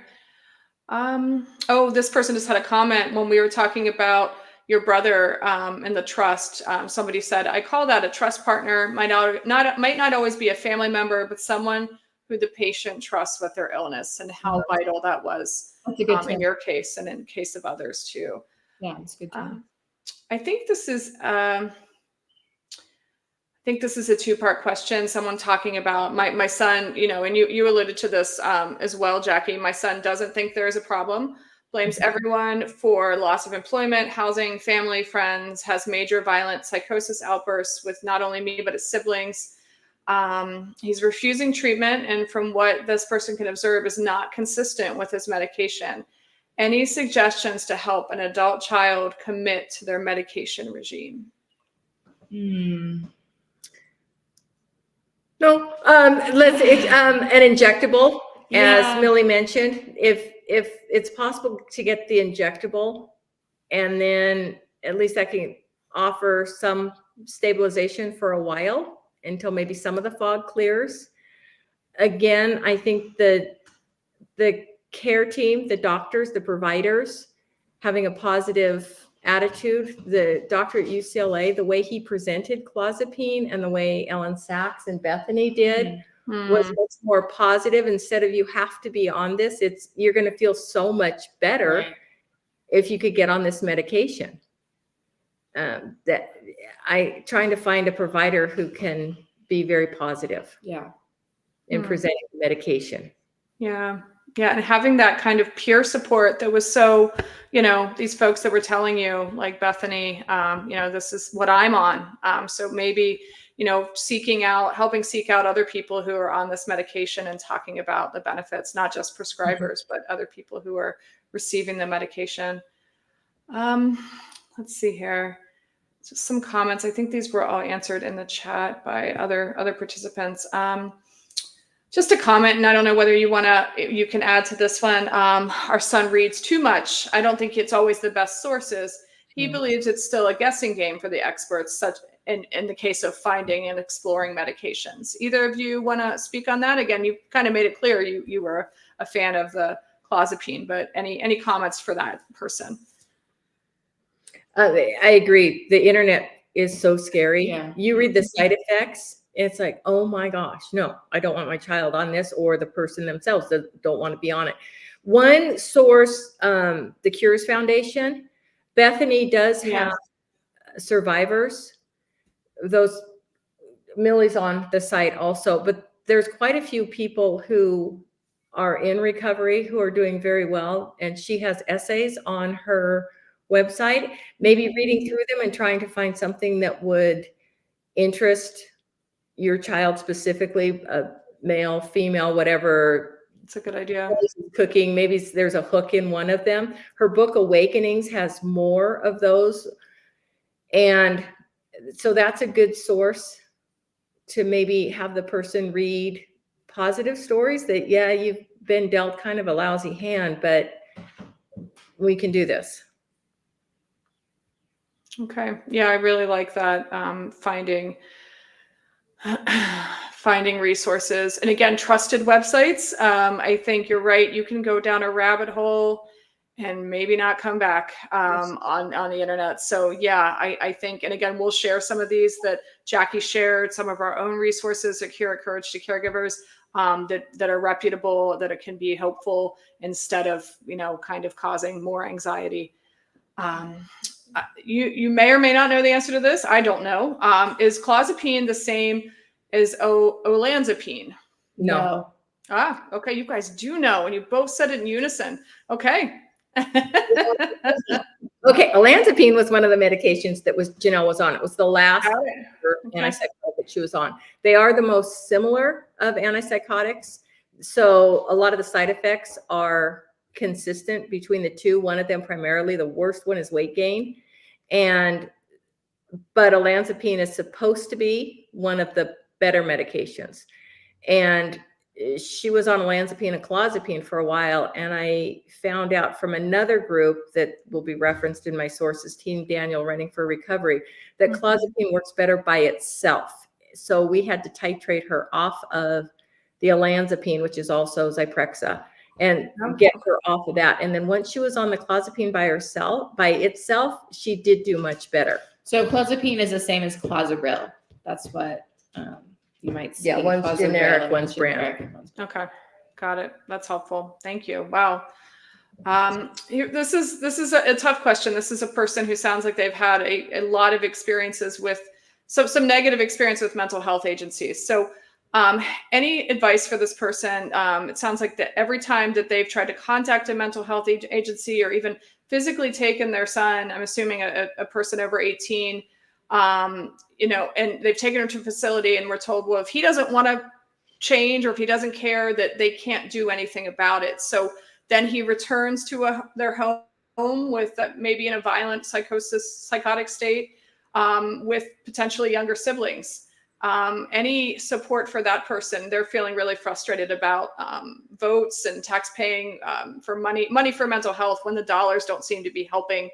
This person just had a comment when we were talking about your brother and the trust. Somebody said, I call that a trust partner. Might not always be a family member, but someone who the patient trusts with their illness, and how vital that was in your case and in case of others too. Yeah, it's good. I think this is a 2-part question. Someone talking about my son, and you alluded to this as well, Jackie. My son doesn't think there is a problem, blames everyone for loss of employment, housing, family, friends, has major violent psychosis outbursts with not only me, but his siblings. He's refusing treatment, and from what this person can observe is not consistent with his medication. Any suggestions to help an adult child commit to their medication regime? No, an injectable, as Millie mentioned. if it's possible to get the injectable, and then at least that can offer some stabilization for a while until maybe some of the fog clears. Again, I think the care team, the doctors, the providers, having a positive attitude. The doctor at UCLA, the way he presented clozapine and the way Ellen Sachs and Bethany did was much more positive. Instead of you have to be on this, you're going to feel so much better if you could get on this medication. That I trying to find a provider who can be very positive in presenting the medication. Yeah. And having that kind of peer support that was so, these folks that were telling you, like Bethany, this is what I'm on. So maybe, helping seek out other people who are on this medication and talking about the benefits, not just prescribers, but other people who are receiving the medication. Let's see here. Just some comments. I think these were all answered in the chat by other participants. Just a comment, and I don't know whether you can add to this one. Our son reads too much. I don't think it's always the best sources. He believes it's still a guessing game for the experts, such in the case of finding and exploring medications. Either of you want to speak on that? Again, you kind of made it clear you were a fan of the clozapine, but any comments for that person? I agree. The internet is so scary. Yeah. You read the side effects, it's like, oh my gosh, no, I don't want my child on this, or the person themselves that don't want to be on it. One source, the Cures Foundation, Bethany does have survivors. Those Millie's on the site also, but there's quite a few people who are in recovery who are doing very well. And she has essays on her website, maybe reading through them and trying to find something that would interest your child specifically, male, female, whatever. It's a good idea. Cooking, maybe there's a hook in one of them. Her book Awakenings has more of those. And so that's a good source to maybe have the person read positive stories that, you've been dealt kind of a lousy hand, but we can do this. Okay. Yeah, I really like that. Finding resources, and again, trusted websites. I think you're right. You can go down a rabbit hole and maybe not come back on the internet. So yeah, I think, and again, we'll share some of these that Jackie shared, some of our own resources at Courage to Caregivers that are reputable, that it can be helpful instead of, kind of causing more anxiety. You may or may not know the answer to this. I don't know. Is clozapine the same as olanzapine? No. Ah, okay. You guys do know, and you both said it in unison. Okay. Okay, olanzapine was one of the medications that Janelle was on. It was the last antipsychotic that she was on. They are the most similar of antipsychotics. So a lot of the side effects are consistent between the two. One of them primarily, the worst one, is weight gain. But olanzapine is supposed to be one of the better medications. And she was on olanzapine and clozapine for a while. And I found out from another group that will be referenced in my sources, Team Daniel Running for Recovery, that clozapine works better by itself. So we had to titrate her off of the olanzapine, which is also Zyprexa, and get her off of that. And then once she was on the clozapine by itself, she did do much better. So clozapine is the same as Clozaril. That's what you might see. Yeah, one's generic, one's brand. Okay, got it. That's helpful. Thank you. Wow. This is a tough question. This is a person who sounds like they've had a lot of experiences with some negative experience with mental health agencies. So any advice for this person? It sounds like that every time that they've tried to contact a mental health agency or even physically taken their son, I'm assuming a person over 18, and they've taken him to a facility and we're told, well, if he doesn't want to change or if he doesn't care, that they can't do anything about it. So then he returns to their home with maybe in a violent psychotic state, with potentially younger siblings. any support for that person. They're feeling really frustrated about votes and tax paying for money for mental health when the dollars don't seem to be helping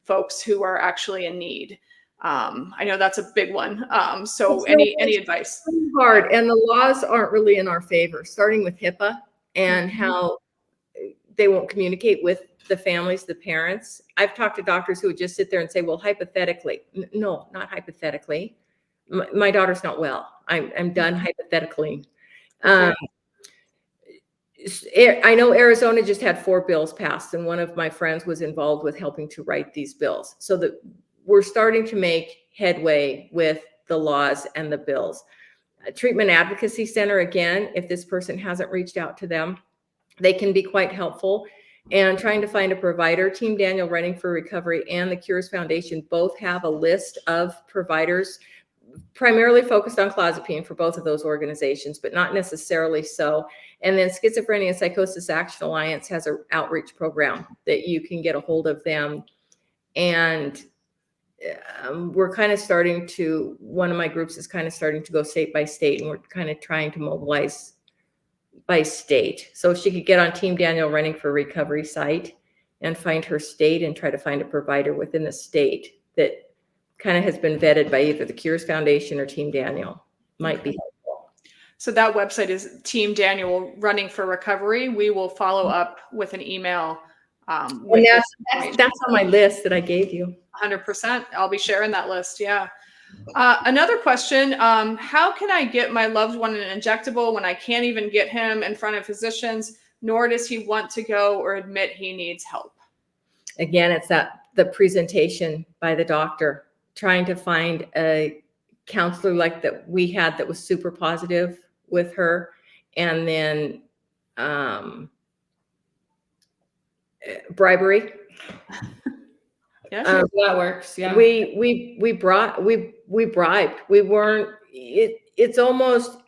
folks who are actually in need. I know that's a big one. So any advice? Hard, and the laws aren't really in our favor, starting with HIPAA and how they won't communicate with the families, the parents. I've talked to doctors who would just sit there and say, well, hypothetically. No, not hypothetically. My daughter's not well. I'm done hypothetically. I know Arizona just had 4 bills passed, and one of my friends was involved with helping to write these bills. So that we're starting to make headway with the laws and the bills. A treatment advocacy center, again, if this person hasn't reached out to them, they can be quite helpful. And trying to find a provider. Team Daniel Running for Recovery and the Cures Foundation both have a list of providers primarily focused on clozapine for both of those organizations, but not necessarily so. And then Schizophrenia and Psychosis Action Alliance has an outreach program that you can get a hold of them. And we're kind of starting to, one of my groups is kind of starting to go state by state, and we're kind of trying to mobilize by state. So she could get on Team Daniel Running for Recovery site and find her state and try to find a provider within the state that kind of has been vetted by either the Cures Foundation or Team Daniel. Might be helpful. So that website is Team Daniel Running for Recovery. We will follow up with an email. And that's on my list that I gave you. 100%. I'll be sharing that list. Yeah. Another question, how can I get my loved one an injectable when I can't even get him in front of physicians, nor does he want to go or admit he needs help? Again, it's the presentation by the doctor, trying to find a counselor like that we had that was super positive with her. And then bribery. Yeah, that works. Yeah. We bribed. We weren't, it's almost,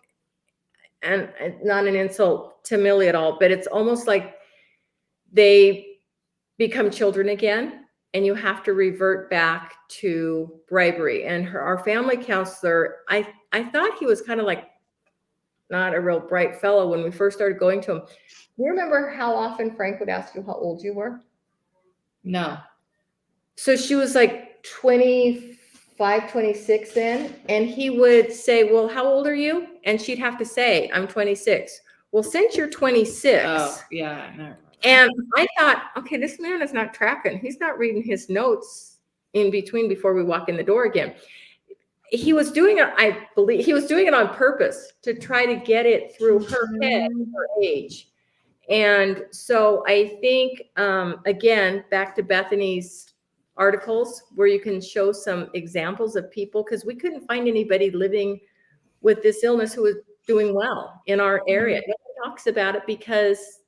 and not an insult to Millie at all, but it's almost like they become children again, and you have to revert back to bribery. And our family counselor, I thought he was kind of like not a real bright fellow when we first started going to him. Do you remember how often Frank would ask you how old you were? No. So she was like 25, 26 then. And he would say, well, how old are you? And she'd have to say, I'm 26. Well, since you're 26. Oh, yeah. No. And I thought, okay, this man is not tracking. He's not reading his notes in between before we walk in the door again. He was doing it, I believe, he was doing it on purpose to try to get it through her head, her age. And so I think, again, back to Bethany's articles where you can show some examples of people, because we couldn't find anybody living with this illness who was doing well in our area. Nobody talks about it because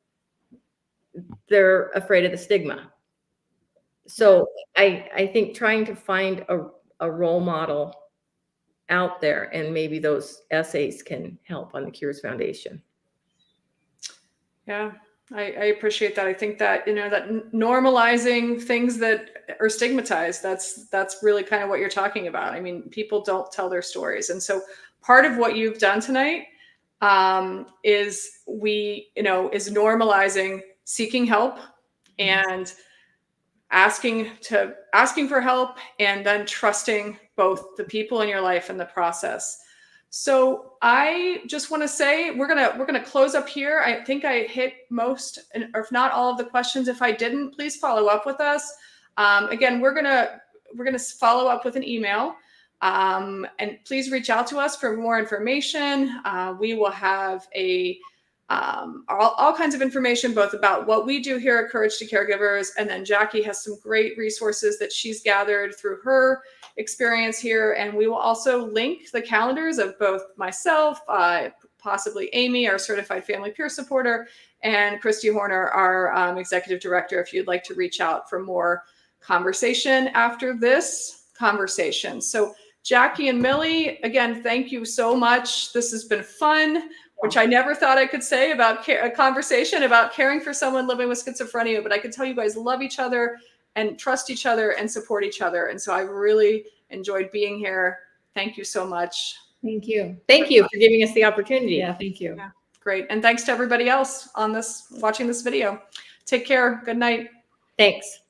they're afraid of the stigma. So I think trying to find a role model out there, and maybe those essays can help on the Cures Foundation. Yeah, I appreciate that. I think that, that normalizing things that are stigmatized, that's really kind of what you're talking about. I mean, people don't tell their stories. And so part of what you've done tonight is normalizing seeking help and asking for help, and then trusting both the people in your life and the process. So I just want to say we're gonna close up here. I think I hit most, or if not all of the questions. If I didn't, please follow up with us. Again, we're gonna follow up with an email, and please reach out to us for more information. We will have all kinds of information, both about what we do here at Courage to Caregivers, and then Jackie has some great resources that she's gathered through her experience here. And we will also link the calendars of both myself, possibly Amy, our certified family peer supporter, and Christy Horner, our executive director, if you'd like to reach out for more conversation after this conversation. So Jackie and Millie, again, thank you so much. This has been fun, which I never thought I could say about a conversation about caring for someone living with schizophrenia, but I can tell you guys love each other and trust each other and support each other. And so I really enjoyed being here. Thank you so much. Thank you. Thank you for giving us the opportunity. Yeah, thank you. Yeah. Great. And thanks to everybody else on this, watching this video. Take care. Good night. Thanks.